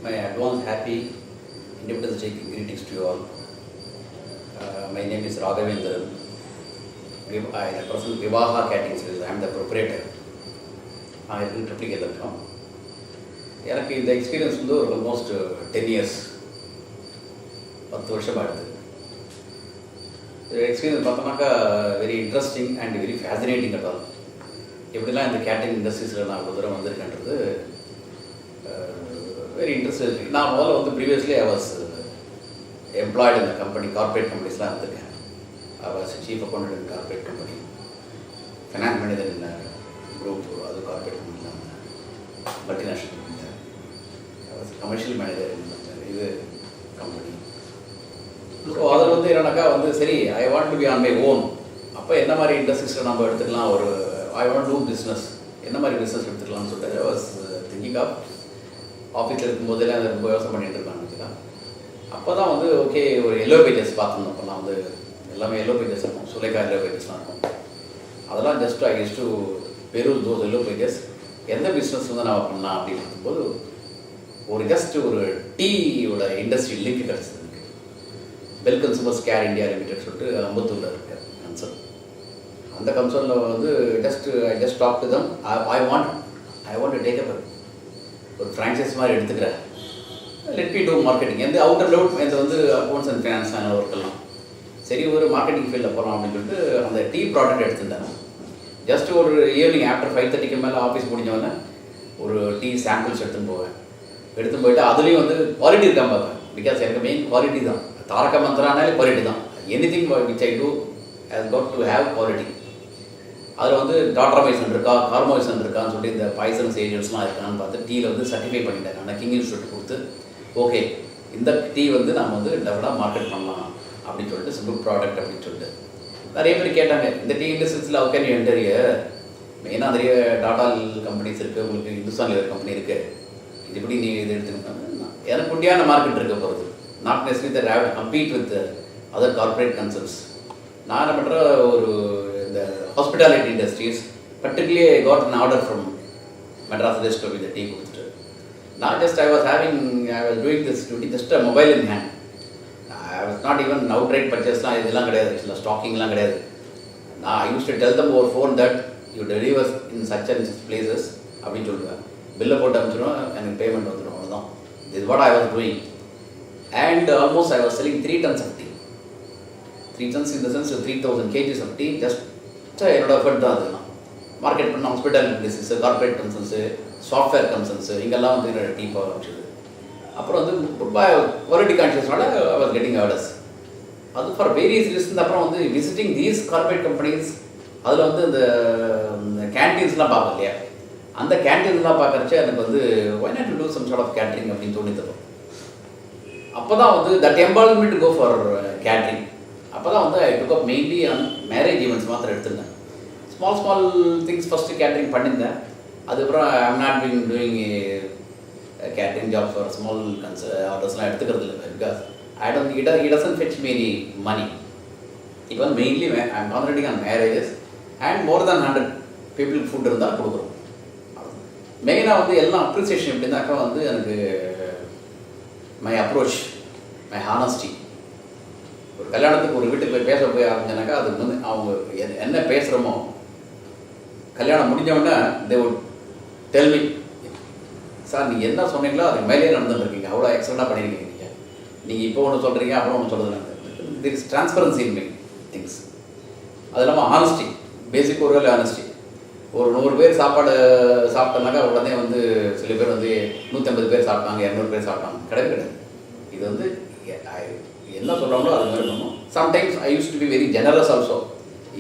My advance happy Independence Day greetings to you all. My name is R.K.Raghavendra. I represent Vivahaa Catering Service. I am the proprietor. I have been replicated. எனக்கு இந்த experience வந்து ஒரு almost 10 years 10 வருஷம் ஆகுது. Experience பார்த்தோம்னாக்கா very interesting and very fascinating Atal. எப்படிலாம் இந்த catering இண்டஸ்ட்ரீஸில் நான் ஒரு தூரம் வந்திருக்கேன்றது வெரி இன்ட்ரெஸ்ட். நான் முதல்ல வந்து ப்ரீவியஸ்லி ஐ வாஸ் எம்ப்ளாய்டு இந்த கம்பெனி, கார்பரேட் கம்பெனிஸ்லாம் இருந்திருக்கேன். I was chief accountant in corporate company, finance manager in group, அது கார்பரேட் கம்பெனிலாம் multinational company. I was commercial manager இது கம்பெனி. ஸோ அதில் வந்து என்னன்னாக்கா வந்து சரி ஐ want to be on my own. அப்போ என்ன மாதிரி இண்டஸ்ட்ரீஸில் நம்ம எடுத்துக்கலாம், ஒரு ஐ வாண்ட் டூ பிஸ்னஸ், என்ன மாதிரி பிஸ்னஸ் எடுத்துக்கலாம்னு சொல்லிட்டு ஐ வாஸ் திங்கிங் ஆஃப். ஆஃபீஸில் இருக்கும்போதெல்லாம் அதை ரொம்ப யோசனை பண்ணிட்டு இருக்கான்னு வச்சுக்கலாம். அப்போ தான் வந்து ஓகே ஒரு எல்லோ பேஜஸ் பார்த்துருந்தோம். அப்போல்லாம் வந்து எல்லாமே எல்லோ பேஜஸ் இருக்கும், சுலேகா எல்லோ பேஜஸ்லாம் இருக்கும். அதெல்லாம் just I use to peruse those yellow pages எந்த பிஸ்னஸ் வந்து நான் பண்ணலாம் அப்படின்னு இருக்கும்போது ஒரு ஜஸ்ட் ஒரு டீயோட இண்டஸ்ட்ரி லிங்க் கிடச்சிது. Bell consumers care India limited சொல்லிட்டு அம்பத்தூரில் இருக்க கன்சர்ன். அந்த கன்சர்னில் வந்து I just talk to them. I want to take up ஒரு ஃப்ரான்ச்சைஸ் மாதிரி எடுத்துக்கிறேன். Let me do marketing. எந்த அவுட்டர் லெவல் இந்த வந்து அக்கௌண்ட்ஸ் அண்ட் ஃபினான்ஸ் ஒர்க்கெல்லாம் சரி ஒரு மார்க்கெட்டிங் ஃபீல்டில் போகலாம் அப்படின்னு சொல்லிட்டு அந்த டீ ப்ராடக்ட் எடுத்துட்டேன். ஜஸ்ட் ஒரு ஈவினிங் ஆஃப்டர் 5:30 மேலே ஆஃபீஸ் முடிஞ்சவொடனே ஒரு டீ சாம்பிள்ஸ் எடுத்துன்னு போவேன். எடுத்துன்னு போயிட்டு அதுலேயும் வந்து குவாலிட்டி இருக்காமல் பார்ப்பேன். பிகாஸ் எனக்கு மெயின் குவாலிட்டி தான். தாரக மந்திரானாலே குவாலிட்டி தான். Anything which I do has got to have quality. அதில் வந்து டாட்ராமைசன் இருக்கா, கார்மோசன் இருக்கான்னு சொல்லி இந்த பாய்சன்ஸ் ஏஜென்ட்ஸ்லாம் இருக்கான்னு பார்த்து டீயில் வந்து சர்டிஃபை பண்ணிட்டேன். நான் கிங் இன்ஸ்டியூட் கொடுத்து ஓகே இந்த டீ வந்து நம்ம வந்து டெவலப்பாக மார்க்கெட் பண்ணலாம் அப்படின்னு சொல்லிட்டு குட் ப்ராடக்ட் அப்படின்னு சொல்லிட்டு நிறைய பேர் கேட்டாங்க, இந்த டீ இண்டஸ்ட்ரீஸில் ஓகே நீ என்டரிய மெயினாக நிறைய டாடா கம்பெனிஸ் இருக்குது, உங்களுக்கு இந்துஸ்தான் லிவர் கம்பெனி இருக்குது, இது எப்படி நீ இது எடுத்துக்கிட்டாங்க. எனக்கு குட்டியான மார்க்கெட் இருக்க போகிறது. Not necessary that have to compete with other corporate concerns. நான் என்ன பண்ணுற ஒரு இந்த hospitality industries particularly I got an order from Madras rest இந்த டீ கொடுத்துட்டு நான் just I was doing this duty just a mobile in hand. I was not even outright பர்ச்சேஸ்லாம் இதெல்லாம் கிடையாது, ஆக்சுவலாக ஸ்டாக்கிங்லாம் கிடையாது. நான் I use to tell them over phone that you deliver in such and places அப்படின்னு சொல்லுவேன். பில்லை போட்டு அனுப்பிச்சிடுவேன், எனக்கு பேமெண்ட் வந்துடும், அவ்வளோதான். This what I was doing. And almost I was selling 3 tons of tea. 3 tons in the sense of 3,000 kgs of tea. Just என்னோட effort தான் அதெல்லாம். மார்க்கெட் பண்ண hospitality business, corporate concerns, software concerns, இங்கெல்லாம் வந்து என்னோட tea போக ஆரம்பிச்சது. அப்புறம் வந்து குவாலிட்டி கான்ஷியஸ்னால ஐ வாஸ் கெட்டிங் ஆர்டர்ஸ். அது ஃபார் வேரியஸ் ரீசன்ஸ். அப்புறம் வந்து விசிட்டிங் தீஸ் கார்பரேட் கம்பெனிஸ், அதில் வந்து இந்த கேன்டீன்ஸ்லாம் பார்ப்போம் இல்லையா, அந்த கேன்டீன்ஸ்லாம் பார்க்குறச்சே எனக்கு வந்து why not to do some sort of catering அப்படின்னு தோணி தரும். அப்போ தான் வந்து that employment to go for catering. அப்போ தான் வந்து I took up mainly on marriage events மாத்திரம் எடுத்திருந்தேன். ஸ்மால் திங்ஸ் ஃபஸ்ட்டு கேட்ரிங் பண்ணியிருந்தேன். அதுக்கப்புறம் I am not been doing catering job for small ஆர்டர்ஸ்லாம் எடுத்துக்கிறது இல்லை. Because I don't it doesn't fetch me any money. இப்போ வந்து mainly I am concentrating on marriages and more than 100 பீப்புளுக்கு food இருந்தால் கொடுக்குறோம். மெயினாக வந்து எல்லாம் அப்ரிசியேஷன் எப்படின்னாக்கா வந்து எனக்கு மை அப்ரோச், மை ஹானஸ்டி. ஒரு கல்யாணத்துக்கு ஒரு வீட்டுக்கு போய் பேச போய் ஆரம்பிச்சேனாக்கா அதுக்கு வந்து அவங்க என்ன பேசுகிறோமோ கல்யாணம் முடிஞ்சவொடனே they would tell me, sir நீங்கள் என்ன சொன்னீங்களோ அதுக்கு மேலே நடந்துட்டுருக்கீங்க, அவ்வளோ எக்ஸலண்ட்டாக பண்ணியிருக்கீங்க. நீங்கள் இப்போ ஒன்று சொல்கிறீங்க அப்புறம் ஒன்று சொல்கிறது. This is transparency in my things. அது இல்லாமல் ஹானஸ்டி, பேசிக் ஒரு வேலை ஹானஸ்டி. ஒரு 100 பேர் சாப்பாடு சாப்பிட்டோம்னாக்கா உடனே வந்து சில பேர் வந்து 150 பேர் சாப்பிட்டாங்க, 200 பேர் சாப்பிட்டாங்க, கிடையாது. இது வந்து என்ன சொல்கிறாங்களோ அது மாதிரி பண்ணணும். Sometimes I use to be very generous also.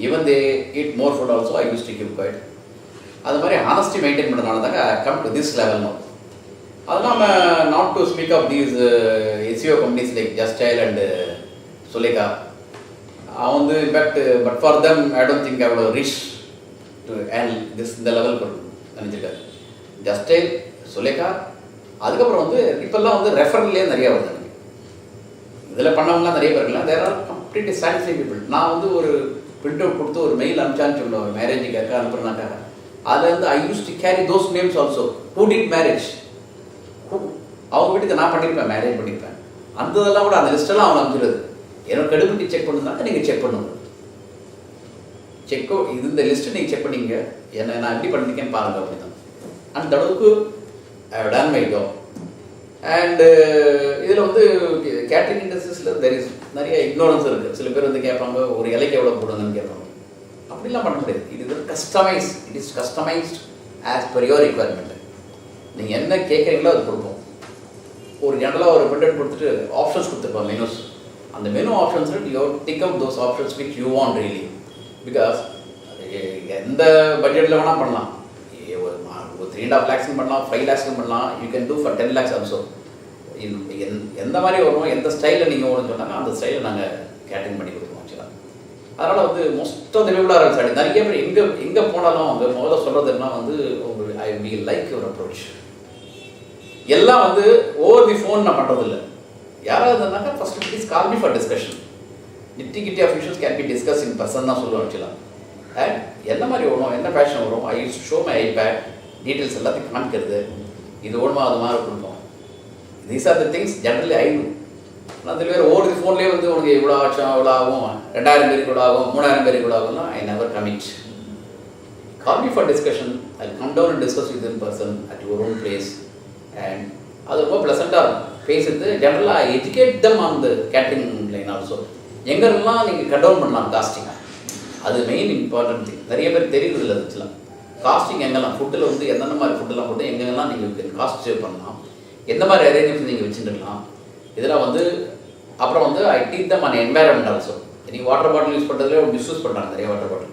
Even they eat more food also I use to give quite. அது மாதிரி ஹானஸ்டி மெயின்டைன் பண்ணுறதுனால தாங்க come to this level no. அது இல்லாமல் not to speak of these SEO companies like Justdial and Sulekha. அவன் வந்து in fact but for them I don't think அவ்வளோ rich and this இந்த லெவல் நினச்சிருக்காரு. ஜஸ்டைல், சுலேகா, அதுக்கப்புறம் வந்து இப்போல்லாம் வந்து ரெஃபரல்லே நிறையா வருது. எனக்கு இதில் பண்ணவங்களாம் நிறைய பேர் இருக்கலாம். There are completely satisfy people. நான் வந்து ஒரு பிரிண்ட் அவுட் கொடுத்து ஒரு மெயில் அனுப்பிச்சான்னு சொல்லுவேன், மேரேஜுக்காக அனுப்புறனாக்காக. அதில் வந்து I use to carry those names also. Who did marriage, அவங்க வீட்டுக்கு நான் பண்ணியிருப்பேன், மேரேஜ் பண்ணியிருப்பேன். அந்த இதெல்லாம் கூட அந்த லிஸ்ட்டெல்லாம் அவங்க அனுப்பிச்சிடுது. என்னோட கடுப்புக்கு செக் பண்ணுனாக்க நீங்கள் செக் பண்ணுங்க. செக்கோ இது இந்த லிஸ்ட்டு நீங்கள் செக் பண்ணிங்க, என்ன நான் எப்படி பண்ணியிருக்கேன்னு பாருங்கள் அப்படி தான். அந்த அளவுக்கு டன் மை ஜாப். அண்டு இதில் வந்து கேட்ரிங் இண்டஸ்ட்ரீஸில் தெர் இஸ் நிறைய இக்னோரன்ஸ் இருக்குது. சில பேர் வந்து கேட்பாங்க ஒரு இலைக்கு எவ்வளோ போடுங்கன்னு கேட்பாங்க. அப்படிலாம் பண்ண முடியாது. இது customise, it is customised as per your requirement. நீங்கள் என்ன கேட்குறீங்களோ அது கொடுப்போம். ஒரு ஜெனரலாக ஒரு பிரிண்டட் கொடுத்துட்டு ஆப்ஷன்ஸ் கொடுத்துருப்போம், மெனுஸ். அந்த மெனு ஆப்ஷன்ஸில் you tick out those options which you want really. Because எந்த பட்ஜெட்டில் வேணால் பண்ணலாம். ஒரு 3.5 lakhs பண்ணலாம், 5 lakhs பண்ணலாம். You can do for 10 lakhs also. எந்த மாதிரி வரும், எந்த ஸ்டைலில் நீங்கள் ஓடுன்னு சொன்னாங்க அந்த ஸ்டைலில் நாங்கள் கேட்டரிங் பண்ணி கொடுப்போம் ஆக்சுவலாக. அதனால் வந்து most of the people are excited. நிறைய பேர் எங்கே போனாலும் அவங்க முதல்ல சொல்கிறதுனா வந்து உங்களுக்கு I we like your approach. எல்லாம் வந்து ஓவர் தி ஃபோன் நான் பண்ணுறதில்ல. யாராவது இருந்தாக்கா first please call me for discussion. Nitty gritty of issues can be discuss in person தான் சொல்லுவேன் ஆக்சுவலாக. அண்ட் என்ன மாதிரி வரும், என்ன ஃபேஷன் வரும், I use show my iPad details எல்லாத்தையும் காமிக்கிறது. இது ஓடுமா அது மாதிரி கொடுப்போம். These are the things generally I do. நான் சில பேர் ஓவர் தி ஃபோன்லேயே வந்து உனக்கு இவ்வளோ ஆச்சும், இவ்வளோ ஆகும், 2000 பேருக்கு இவ்வளோ ஆகும், 3000 பேருக்கு இவ்வளோ ஆகும்னா I never commit. Call me for discussion. I come down and discuss with in person at your own place. And அது ரொம்ப ப்ளசண்ட்டாக இருக்கும் பேசுறது. ஜென்ரலாக educate them on the catering line also. எங்கெல்லாம் நீங்கள் கட் டவுன் பண்ணலாம் காஸ்டிங், அது மெயின் இம்பார்ட்டன்ட் திங். நிறைய பேர் தெரியுது இல்லை வச்சுலாம். காஸ்டிங் எங்கெல்லாம் ஃபுட்டில் வந்து எந்தெந்த மாதிரி ஃபுட்டெல்லாம் போட்டு எங்கெல்லாம் நீங்கள் காஸ்ட் சேவ் பண்ணலாம், எந்த மாதிரி அரேஞ்ச்மெண்ட்ஸ் நீங்கள் வச்சுருக்கலாம். இதெல்லாம் வந்து அப்புறம் வந்து I teach them on environment also. நீங்கள் வாட்டர் பாட்டில் யூஸ் பண்ணுறதுல மிஸ்யூஸ் பண்ணுறாங்க நிறைய வாட்டர் பாட்டில்.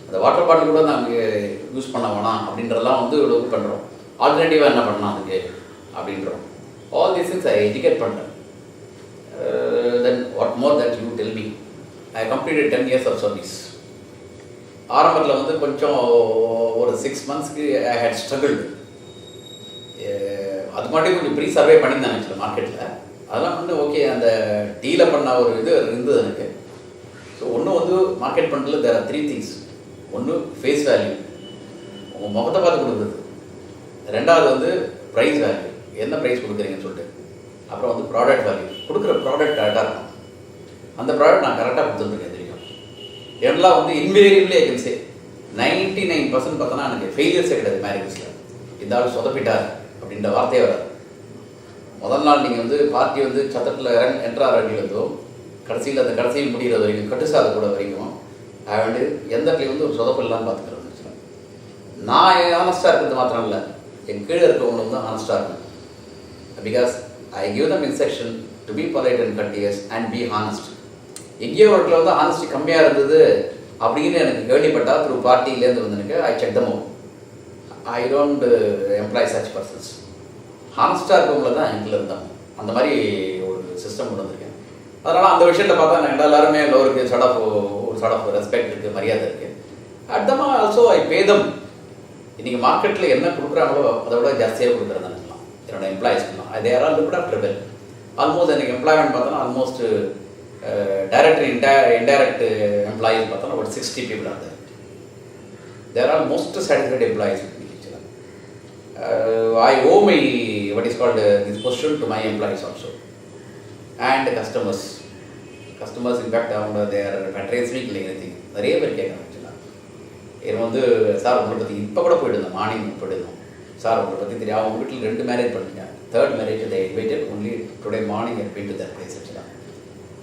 அந்த வாட்டர் பாட்டில் கூட நாங்கள் யூஸ் பண்ண வேணாம் அப்படின்றதெல்லாம் வந்து இவ்வளோ பண்ணுறோம். ஆல்டர்னேட்டிவாக என்ன பண்ணலாம் அதுக்கு அப்படின்றோம். All these things I educate பண்ணுறேன். Then what more that you tell me. I completed 10 years of service. ஆரம்பத்தில் வந்து கொஞ்சம் ஒரு 6 monthsக்கு ஐ ஹேட் ஸ்ட்ரகிள்டு. அது மட்டும் கொஞ்சம் ப்ரீ சர்வே பண்ணியிருந்தேன் ஆக்சுவலாக மார்க்கெட்டில். அதெல்லாம் வந்து ஓகே, அந்த டீலில் பண்ண ஒரு இது இருந்தது எனக்கு. ஸோ ஒன்று வந்து மார்க்கெட் பண்ணுறதுல தேர் ஆர் 3 things. ஒன்று ஃபேஸ் வேல்யூ, உங்கள் முகத்தை பார்த்து கொடுக்குறது. ரெண்டாவது வந்து ப்ரைஸ் வேல்யூ, என்ன ப்ரைஸ் கொடுக்குறீங்கன்னு சொல்லிட்டு. அப்புறம் வந்து ப்ராடக்ட் வேல்யூ, கொடுக்குற ப்ராடக்ட் கரெக்டாக இருக்கும். அந்த ப்ராடக்ட் நான் கரெக்டாக கொடுத்துருக்கேன் தெரியும். எல்லாம் வந்து இன்வேரியபிளி ஐ கேன் சே 99% பார்த்தோன்னா எனக்கு ஃபெயிலியர்ஸே கிடையாது மேரேஜஸில். இந்த ஆள் சொதப்பிட்டார் அப்படின்ற வார்த்தையே வராது. முதல் நாள் நீங்கள் வந்து பார்ட்டி வந்து சத்தத்தில் என்ட்ரார் அடிக்கிறதோ கடைசியில் அந்த கடைசியில் முடிகிற வரைக்கும் கட்டுசாத கூட வரைக்கும் வந்து எந்த இடத்துலையும் வந்து ஒரு சொதப்பு இல்லாமல் பார்த்துக்கிறது. நான் ஆனஸ்டாக இருக்கிறது மாத்திரம் இல்லை, என் கீழே இருக்கவங்க வந்து ஆனஸ்டாக இருக்கணும். Because I give them instruction to be polite and courteous and be honest. எங்கேயோ ஒரு இடத்துல வந்து ஹானஸ்டி கம்மியாக இருந்தது அப்படின்னு எனக்கு கேள்விப்பட்டால் த்ரூ பார்ட்டிலேருந்து வந்து எனக்கு I check them out. I don't employ such persons. ஹானஸ்டாக இருக்கவங்கள தான் எங்கில் இருந்தாங்க. அந்த மாதிரி ஒரு சிஸ்டம் கொண்டு வந்திருக்கேன். அதனால் அந்த விஷயத்தை பார்த்தா நான் எல்லாருமே ஒரு சார்ட் ஆஃப் ரெஸ்பெக்ட் இருக்குது, மரியாதை இருக்குது. அட்தமா ஆல்சோ ஐ பே தம். இன்றைக்கி மார்க்கெட்டில் என்ன கொடுக்குறாங்களோ அதை விட ஜாஸ்தியாக கொடுக்குறதுலாம் என்னோட எம்ப்ளாயிஸ்லாம். அது யாராவது லுக்ட் ஆஃப்டர் வெல். ஆல்மோஸ்ட் எனக்கு எம்ப்ளாய்மெண்ட் பார்த்தோன்னா ஆல்மோஸ்ட் டைரக்ட் இன்டைரக்ட் எம்ப்ளாயிஸ் பார்த்தோன்னா ஒரு 60 people are there. They are all most satisfied employees with me. I owe my what is called this position to my employees also and customers. Customers in fact they are patronising anything. நிறைய பேர் கேட்குறாங்க ஆக்சுவலாக. ஏன்னா வந்து sir உங்களை பற்றி இப்போ கூட போயிடுந்தோம், மார்னிங் போயிடுந்தோம். சார் உங்களை பற்றி தெரியும், அவங்க வீட்டில் 2 marriage பண்ணிங்க. 3rd marriage they invited only today morning and went to that place ஆக்சுவலாக.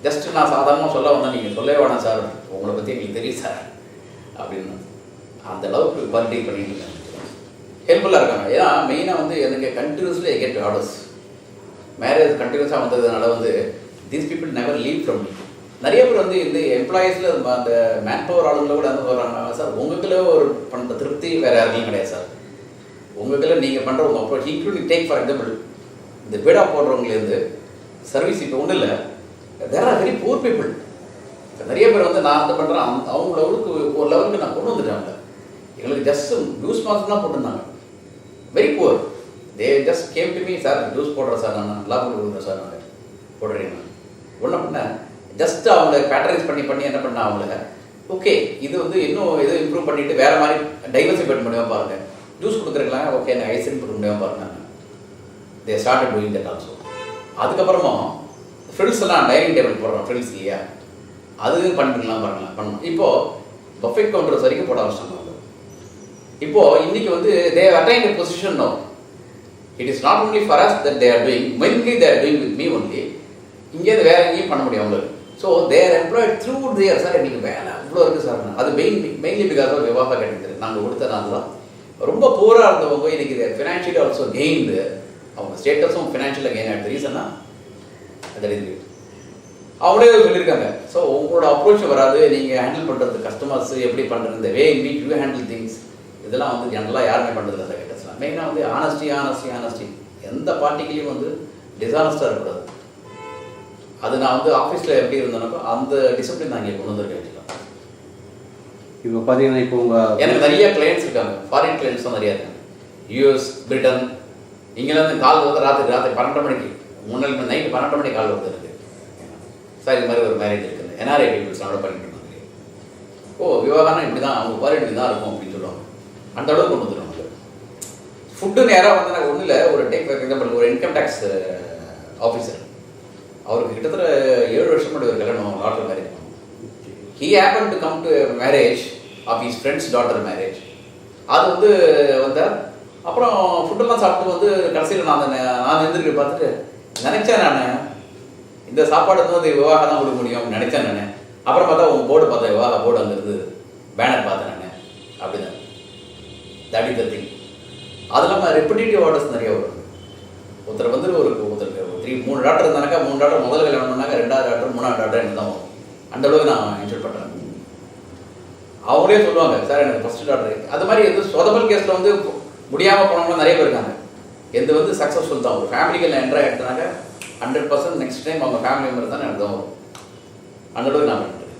ஜஸ்ட் நான் சாதாரணமாக சொல்ல வந்தேன், நீங்கள் சொல்லவே வேணாம் சார், உங்களை பற்றி எங்களுக்கு தெரியும் சார் அப்படின்னு. அந்த அளவுக்கு குவாலிட்டி பண்ணிட்டு இருக்காங்க, ஹெல்ப்ஃபுல்லாக இருக்காங்க. ஏன்னா மெயினாக வந்து எனக்கு continuously I get orders. Marriage கண்டினியூஸாக வந்ததுனால வந்து these people never leave from me. நிறைய பேர் வந்து இந்த எம்ப்ளாயீஸில் அந்த மேன் பவர் ஆளுங்களை கூட வந்து சொல்கிறாங்க, சார் உங்களுக்குள்ளே ஒரு பண்ணுற திருப்தி வேறு யாருக்கும் கிடையாது சார். உங்களுக்குள்ள நீங்கள் பண்ணுற உங்கள் approach including take for example இந்த பீடா போடுறவங்களேருந்து சர்வீஸ் இப்போ ஒன்றும் இல்லை, there are very poor people. நிறைய பேர் வந்து நான் அந்த பண்ணுறேன், அவங்கள ஒரு லெவலுக்கு நான் கொண்டு வந்துட்டேன். எங்களுக்கு ஜஸ்ட் ஜூஸ் மாதம் தான் போட்டிருந்தாங்க, very poor. They just came to me, sir juice போடுறேன் சார், நான் நல்லா போட்டு கொடுக்குறேன் சார், நான் போடுறீங்க ஒன்றும் பண்ணேன். ஜஸ்ட் அவங்கள பேட்டரைஸ் பண்ணி என்ன பண்ண அவங்கள ஓகே இது வந்து இன்னும் எதுவும் இம்ப்ரூவ் பண்ணிவிட்டு வேறு மாதிரி டைவர்சிஃபைட் முடியாமல் பாருங்கள். ஜூஸ் கொடுக்குறீங்களா, ஓகே நான் ஐஸ்கிரீம் கொடுக்க முடியாமல் பாருங்கள். They started doing that also. அதுக்கப்புறமா ஃப்ரில்ஸ் எல்லாம் டைனிங் டேபிள் போடுறோம், ஃப்ரில்ஸ் இல்லையா, அது பண்ணிக்கலாம் பண்ணணும். இப்போது பஃபெட் கவுண்டர்ஸ் வரைக்கும் போட ஆரம்பிச்சாங்க. இப்போது இன்றைக்கி வந்து தே attain a position now. It is not only for us that they are doing, mainly they are doing with me only. இங்கேருந்து வேறு எங்கேயும் பண்ண முடியும் அவங்களுக்கு. So their employed through there. Sir இன்றைக்கி வேலை அவ்வளோ இருக்குது சார். அது mainly because of Vivaha catering நாங்கள் கொடுத்தனால தான். ரொம்ப பூராக இருந்தவங்க இன்றைக்கி ஃபினான்ஷியலி ஆல்சோ கெயின்டு, அவங்க ஸ்டேட்டஸும் ஃபினான்ஷியலாக கெயின் ஆகிடுது. ரீசன்னா அது இது அவங்களே சொல்லியிருக்காங்க. ஸோ உங்களோட அப்ரோச் வராது, நீங்கள் ஹேண்டில் பண்ணுறது கஸ்டமர்ஸ் எப்படி பண்ணுறது, இந்த way in week you handle things, இதெல்லாம் வந்து ஜென்ரலாக யாருமே பண்ணுறது அந்த கேட்டர்ஸ்லாம். மெயினாக வந்து ஆனஸ்டி எந்த பார்ட்டிக்குலேயும் வந்து டிஸானஸ்டாக இருக்கக்கூடாது. அது நான் வந்து ஆஃபீஸில் எப்படி இருந்தேனப்போ அந்த டிசிப்ளின் நான் இங்கே கொண்டு வந்துருக்கேன். இப்போ பார்த்தீங்கன்னா இப்போ உங்கள் எனக்கு நிறைய கிளைண்ட்ஸ் இருக்காங்க, ஃபாரின் கிளைண்ட்ஸ் தான் நிறையா இருக்காங்க. யூஎஸ், பிரிட்டன், இங்கேருந்து கால் வந்து ராத்திரி 12 மணிக்கு, முன்னாள் நைட்டு 12 மணிக்கு கால் வந்து இருக்குது. சார் இது மாதிரி ஒரு மேரேஜ் இருக்குது, என்ஆர்ஐ பீப்புள்ஸ் நம்மளோட பண்ணிட்டு இருந்தாங்க. விவாகம்னா இப்படி தான், அவங்க குவாலிட்டி இப்படி தான் இருக்கும் அப்படின்னு சொல்லுவாங்க. அந்த அளவுக்கு கொண்டு வந்துடுவாங்க. ஃபுட்டு நேராக வந்து நான் ஒன்றும் இல்லை, ஒரு டேக் ஃபார் எக்ஸாம்பிள், ஒரு இன்கம் டேக்ஸ் ஆஃபீஸர், அவருக்கு கிட்டத்தட்ட 7 வருஷம் முன்னாடி ஒரு கல்யாணம், doctor marriage. He happened to come to a marriage of his friend's daughter marriage. அது வந்து வந்தார். அப்புறம் ஃபுட்டெல்லாம் சாப்பிட்டு வந்து கடைசியில் நான் எழுந்திருக்க பார்த்துட்டு நினச்சேன், நான் இந்த சாப்பாடு வந்து விவாக தான் கொடுக்க முடியும் நினச்சேன் நான். அப்புறம் பார்த்தா உங்கள் போர்டு பார்த்தேன், விவாக போர்டு அங்கே இருக்குது, பேனர் பார்த்தேன் நான். அப்படி தான் தட் இஸ் த திங். அது இல்லாமல் ரெப்பிட்டேட்டிவ் ஆர்டர்ஸ் நிறைய வரும். ஒருத்தர் வந்து ஒருத்தருக்கு 3 டாக்டர் இருந்தானாக்கா 3 டாக்டர் முதல் கல்யாணம் பண்ணாங்க, 2வது டாக்டர் 3வது டாக்டர் எனக்கு தான் வரும். அந்த அளவுக்கு நான் இன்சூர் பண்ணுறேன். அவங்களே சொல்லுவாங்க, சார் எனக்கு ஃபஸ்ட்டு டாக்டர். அது மாதிரி வந்து சொதபல் கேஸில் வந்து முடியாமல் போனவங்க நிறைய பேர் இருக்காங்க. எந்த வந்து சக்ஸஸ்ஃபுல் தான். ஒரு ஃபேமிலிக்கு நான் என்ட்ராக எடுத்தாங்க 100% நெக்ஸ்ட் டைம் அவங்க ஃபேமிலி மெம்பர் தான் எனக்கு தான் வரும். அந்த அளவுக்கு நான் பண்ணிட்டேன்.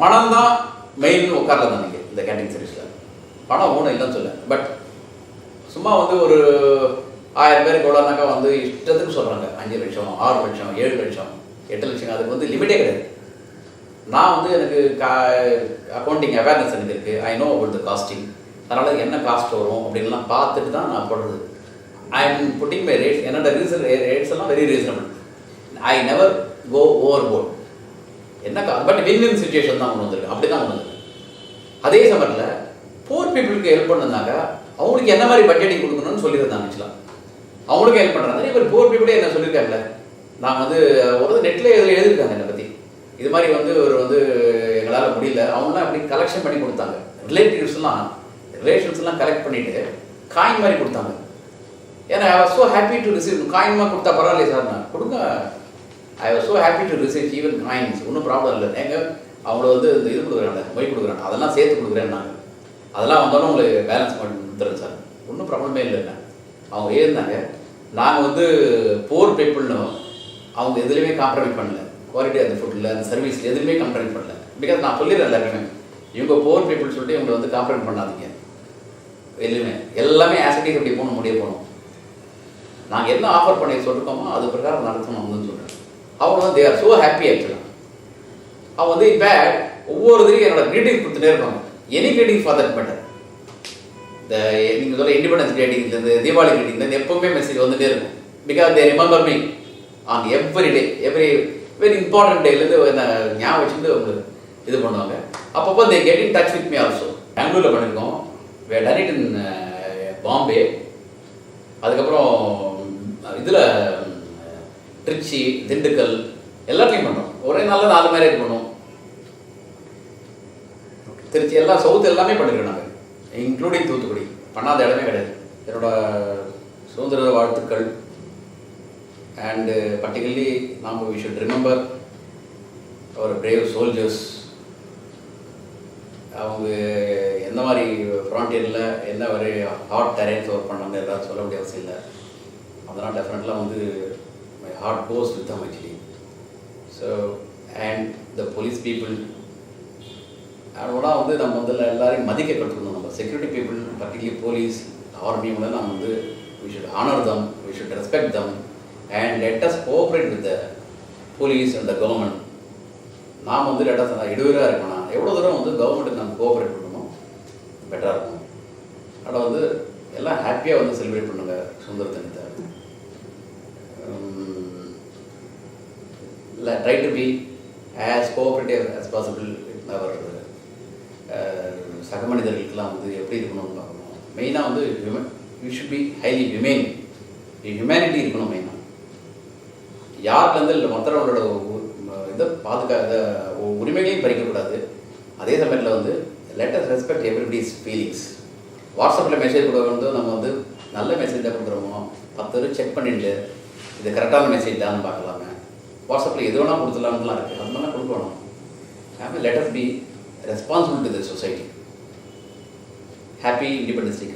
பணம் தான் மெயின் உட்காரல தான் நீங்கள் இந்த கேட்டரிங் சர்வீஸில். பணம் ஒன்றும் இல்லைன்னு சொல்ல, பட் சும்மா வந்து ஒரு 1000 பேருக்கு எவ்வளோனாக்கா வந்து இஷ்டத்துக்கு சொல்கிறாங்க. 5 லட்சம், 6 லட்சம், 7 லட்சம், 8 லட்சம், அதுக்கு வந்து லிமிட்டே கிடையாது. நான் வந்து எனக்கு அக்கௌண்டிங் அவேர்னஸ் எனக்கு இருக்குது. I know about the costing. அதனால் என்ன காஸ்ட் வரும் அப்படின்லாம் பார்த்துட்டு தான் நான் போடுறது. I am putting my rates. என்னோட ரேட்ஸ் எல்லாம் very reasonable. I never go overboard. என்ன பட் வின் சுச்சுவேஷன் தான் கொண்டு வந்திருக்கு. அப்படி தான் கொண்டு வந்திருக்கு. அதே சமயத்தில் போர் பீப்புளுக்கு ஹெல்ப் பண்ணதுனாக்கா அவங்களுக்கு என்ன மாதிரி பட்ஜெட்டிங் கொடுக்கணும்னு சொல்லியிருந்தாங்க. ஆக்சுவலாக அவங்களுக்கும் ஹெல்ப் பண்ணுறாங்க. இப்போ போர் பீப்புளே என்ன சொல்லியிருக்காங்கல்ல, நான் வந்து ஒரு நெட்டில் எழுதியிருக்காங்க என்னை பற்றி. இது மாதிரி வந்து ஒரு வந்து எங்களால் முடியல, அவங்களாம் அப்படி கலெக்ஷன் பண்ணி கொடுத்தாங்க. ரிலேஷன்ஸ்லாம் கலெக்ட் பண்ணிவிட்டு காயின் மாதிரி கொடுத்தாங்க. ஏன்னா I was so happy to receive. காயின்மாக கொடுத்தா பரவாயில்லையே சார், நான் கொடுங்க. I was so happy to receive even coins. ஒன்றும் ப்ராப்ளம் இல்லை. எங்கள் அவங்கள வந்து இந்த இது கொடுக்குறாங்க, மொய் கொடுக்குறாங்க, அதெல்லாம் சேர்த்து கொடுக்குறேன். நாங்கள் அதெல்லாம் வந்தாலும் உங்களுக்கு பேலன்ஸ் பண்ணி கொடுத்துறேன் சார், ஒன்றும் ப்ராப்ளமே இல்லைங்க. அவங்க இருந்தாங்க. நாங்கள் வந்து போர் பீப்புள்னு அவங்க எதுலேயுமே காம்ப்ரமைஸ் பண்ணல. குவாலிட்டி அந்த ஃபுட்டில், அந்த சர்வீஸில் எதுவுமே காம்ப்ரமைஸ் பண்ணல. பிகாஸ் நான் சொல்லிடுறேன் எல்லாருமே, இவங்க போர் பீப்புள் சொல்லிட்டு இவங்களை வந்து காம்ப்ரமைஸ் பண்ணாதீங்க. எதுவுமே எல்லாமே ஆசிட்டிஸ் அப்படி போகணும், முடிய போகணும். நாங்கள் என்ன ஆஃபர் பண்ணி சொல்லிருக்கோமோ அது பிரகாரம் நடத்தணும் அப்படின்னு சொல்கிறேன். அவங்க வந்து தே ஆர் ஸோ ஹாப்பி. ஆக்சுவலாக அவங்க வந்து இப்போ ஒவ்வொருத்தரையும் என்னோட க்ரீட்டிங் கொடுத்துட்டே இருப்பாங்க. Any greeting for that matter. இந்த நீங்கள் சொல்ல இண்டிபெண்டன்ஸ் க்ரீட்டிங்லேருந்து தீபாவளி க்ரீட்டிங்லேருந்து எப்போவுமே மெசேஜ் வந்துகிட்டே இருக்கும். Because they remember me on every day, every very important டேலேருந்து ஞாபகம் வச்சுட்டு உங்களுக்கு இது பண்ணுவாங்க. அப்பப்போ they get in touch with me also. பெங்களூரில் பண்ணியிருக்கோம், we done it in Bombay, அதுக்கப்புறம் இதில் திருச்சி, திண்டுக்கல் எல்லாத்தையும் பண்ணோம். ஒரே நாளில் 4 மேரேஜ் பண்ணோம். திருச்சி எல்லாம் சவுத் எல்லாமே பண்ணிக்கிறோம் நாங்கள், இன்க்ளூடிங் தூத்துக்குடி. பண்ணாத இடமே கிடையாது. என்னோட சுதந்திர வாழ்த்துக்கள். அண்டு பர்டிகுலர்லி நாம் we should remember our brave soldiers. அவங்க எந்த மாதிரி ஃப்ரான்டியரில் என்ன ஒரு ஹார்ட் டெரைன்ஸ் ஒர்க் பண்ணாங்க எல்லாரும் சொல்ல வேண்டிய அவசியம் இல்லை. அதெல்லாம் டெஃபினெட்லாம் வந்து my heart goes with them actually. So and the police people அதோட வந்து நம்ம வந்து எல்லாரையும் மதிக்க கற்றுக்கணும். நம்ம security people, particularly police, army கூட நம்ம வந்து we should honour them, we should respect them and let us cooperate with the police and the government. நாம் வந்து let us இடுவராக இருக்கணும். எவ்வளோ தூரம் வந்து கவர்மெண்ட்டுக்கு நம்ம கோஆப்ரேட் பண்ணணும் பெட்டராக இருக்கும். அதில் வந்து எல்லாம் ஹாப்பியாக வந்து செலிப்ரேட் பண்ணுங்க சுதந்திர தினத்தை. Try to be as cooperative as possible. அவர் சக மனிதர்களுக்கெல்லாம் வந்து எப்படி இருக்கணும்னு பார்க்கணும். மெயினாக வந்து you should be highly humanity இருக்கணும். மெயினாக யாருலேருந்து இல்லை மற்றவங்களோட இதை உரிமைகளையும் பறிக்கக்கூடாது. அதே சமயத்தில் வந்து let us respect everybody's feelings. வாட்ஸ்அப்பில் மெசேஜ் கொடுக்க வந்து நம்ம வந்து நல்ல மெசேஜ் தான் கொடுக்குறோமோ 10 பேர் செக் பண்ணிட்டு இது கரெக்டான மெசேஜ் தான் பார்க்கலாமே. வாட்ஸ்அப்பில் எது வேணால் கொடுத்துலாம்லாம் இருக்குது, அது மாதிரிலாம் கொடுக்கணும். Let us be responsible to the society. Happy independence day.